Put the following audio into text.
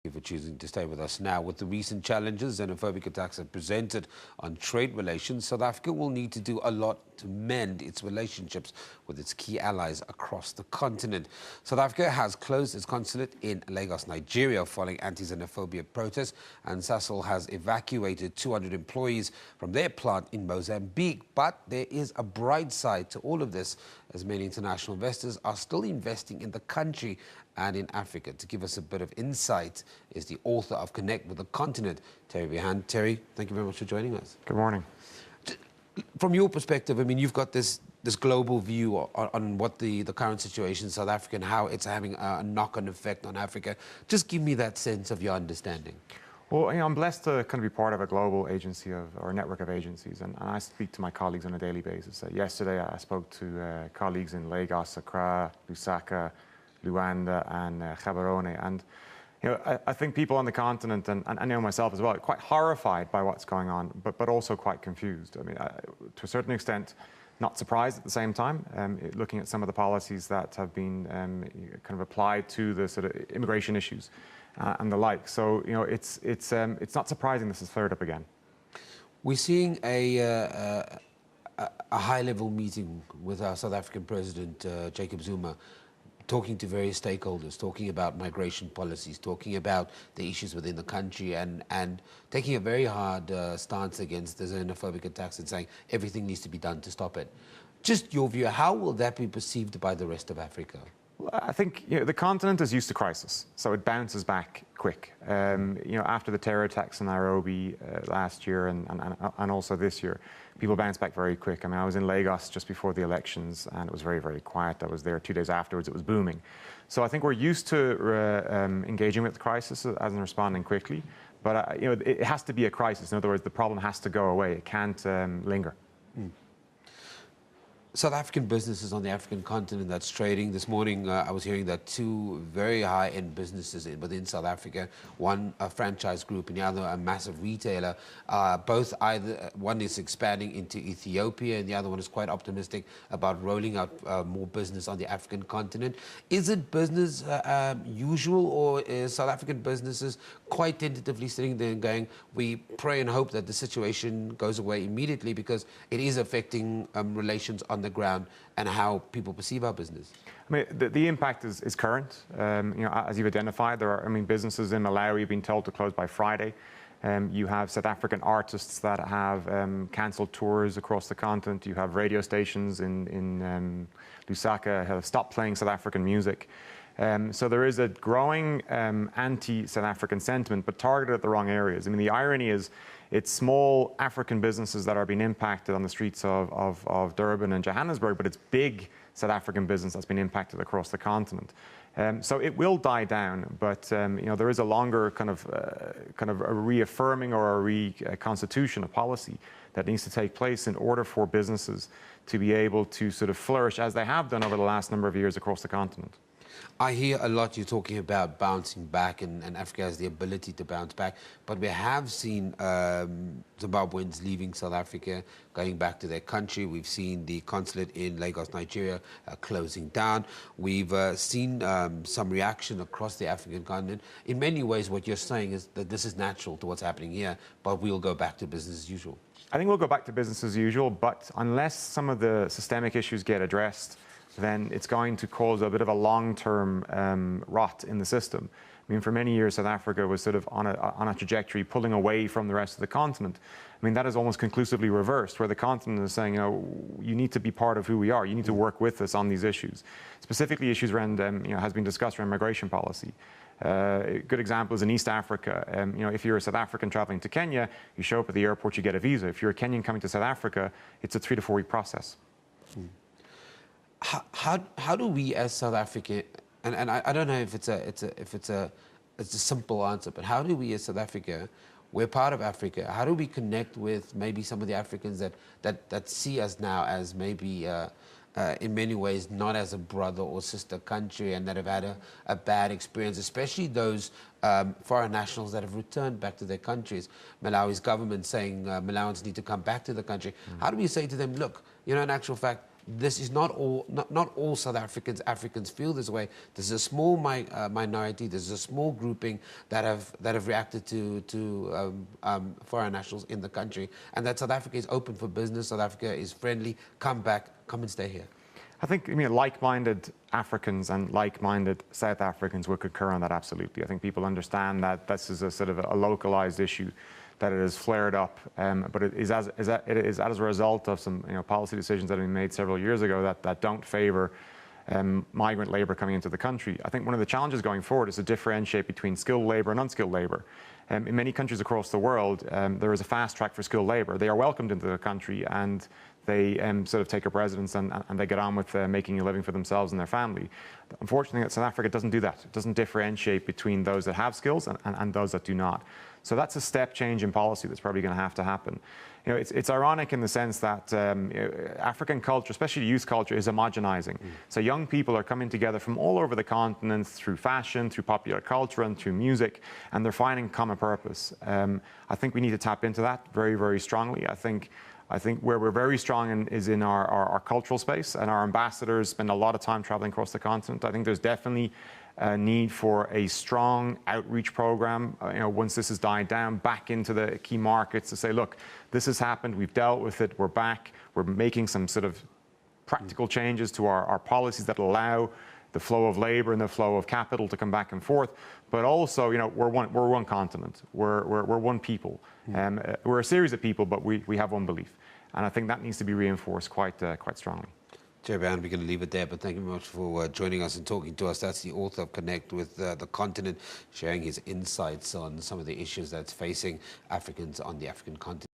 Thank you for choosing to stay with us now. With the recent challenges xenophobic attacks have presented on trade relations, South Africa will need to do a lot to mend its relationships with its key allies across the continent. South Africa has closed its consulate in Lagos, Nigeria, following anti-xenophobia protests, and Sasol has evacuated 200 employees from their plant in Mozambique. But there is a bright side to all of this, as many international investors are still investing in the country and in Africa. To give us a bit of insight is the author of Connect with the Continent, Terry Behan. Terry, thank you very much for joining us. Good morning. From your perspective, I mean, you've got this global view on what the current situation in South Africa and how it's having a knock-on effect on Africa. Just give me that sense of your understanding. Well, I'm blessed to kind of be part of a global agency or a network of agencies, and I speak to my colleagues on a daily basis. Yesterday, I spoke to colleagues in Lagos, Accra, Lusaka, Luanda, and Gaborone, and I think people on the continent, and I know myself as well, are quite horrified by what's going on, but also quite confused. I mean, to a certain extent, not surprised at the same time, looking at some of the policies that have been kind of applied to the sort of immigration issues and the like. So, it's not surprising this has flared up again. We're seeing a high-level meeting with our South African President, Jacob Zuma, talking to various stakeholders, talking about migration policies, talking about the issues within the country, and taking a very hard stance against the xenophobic attacks and saying everything needs to be done to stop it. Just your view, how will that be perceived by the rest of Africa? Well, I think the continent is used to crisis, so it bounces back quick. After the terror attacks in Nairobi last year and also this year, people bounce back very quick. I mean, I was in Lagos just before the elections, and it was very, very quiet. I was there 2 days afterwards. It was booming. So I think we're used to engaging with the crisis and responding quickly. But it has to be a crisis. In other words, the problem has to go away. It can't linger. South African businesses on the African continent that's trading. This morning, I was hearing that two very high-end businesses within South Africa, one a franchise group and the other a massive retailer, both one is expanding into Ethiopia and the other one is quite optimistic about rolling out more business on the African continent. Is it business usual, or is South African businesses quite tentatively sitting there and going, we pray and hope that the situation goes away immediately because it is affecting relations on the ground and how people perceive our business? I mean, the impact is current. As you've identified, there are, businesses in Malawi have been told to close by Friday. You have South African artists that have cancelled tours across the continent. You have radio stations in Lusaka have stopped playing South African music. So there is a growing anti-South African sentiment, but targeted at the wrong areas. I mean, the irony is it's small African businesses that are being impacted on the streets of Durban and Johannesburg, but it's big South African business that's been impacted across the continent. So it will die down, but there is a longer kind of a reaffirming or a reconstitution of policy that needs to take place in order for businesses to be able to sort of flourish as they have done over the last number of years across the continent. I hear a lot you're talking about bouncing back, and Africa has the ability to bounce back, but we have seen Zimbabweans leaving South Africa, going back to their country. We've seen the consulate in Lagos, Nigeria, closing down. We've seen some reaction across the African continent. In many ways, what you're saying is that this is natural to what's happening here, but we'll go back to business as usual. I think we'll go back to business as usual, but unless some of the systemic issues get addressed, then it's going to cause a bit of a long-term rot in the system. I mean, for many years, South Africa was sort of on a trajectory pulling away from the rest of the continent. I mean, that is almost conclusively reversed, where the continent is saying, you need to be part of who we are. You need to work with us on these issues. Specifically, issues around, has been discussed around migration policy. A good example is in East Africa. If you're a South African traveling to Kenya, you show up at the airport, you get a visa. If you're a Kenyan coming to South Africa, it's a 3 to 4 week process. How do we as South Africa, and I don't know if it's a simple answer, but how do we as South Africa, we're part of Africa, how do we connect with maybe some of the Africans that see us now as maybe in many ways not as a brother or sister country, and that have had a bad experience, especially those foreign nationals that have returned back to their countries? Malawi's government saying Malawans need to come back to the country. How do we say to them, look, in actual fact, this is not all South Africans feel this way. There's a small minority, there's a small grouping that have reacted to foreign nationals in the country, and that South Africa is open for business, South Africa is friendly, come back, come and stay here. I think, like-minded Africans and like-minded South Africans would concur on that, absolutely. I think people understand that this is a sort of a localized issue, that it has flared up, but it is as a result of some policy decisions that have been made several years ago that don't favour migrant labour coming into the country. I think one of the challenges going forward is to differentiate between skilled labour and unskilled labour. In many countries across the world, there is a fast track for skilled labour. They are welcomed into the country and they sort of take up residence and they get on with making a living for themselves and their family. Unfortunately, South Africa doesn't do that. It doesn't differentiate between those that have skills and those that do not. So that's a step change in policy that's probably going to have to happen. It's ironic in the sense that African culture, especially youth culture, is homogenizing. So young people are coming together from all over the continent through fashion, through popular culture, and through music, and they're finding common purpose. I think we need to tap into that very, very strongly. I think where we're very strong is in our cultural space, and our ambassadors spend a lot of time traveling across the continent. I think there's definitely a need for a strong outreach program, once this has died down, back into the key markets to say, look, this has happened, we've dealt with it, we're back, we're making some sort of practical changes to our policies that allow the flow of labour and the flow of capital to come back and forth. But also, we're one continent, we're one people. We're a series of people, but we have one belief. And I think that needs to be reinforced quite strongly. Jerry Brown, we're going to leave it there, but thank you very much for joining us and talking to us. That's the author of Connect with the Continent, sharing his insights on some of the issues that's facing Africans on the African continent.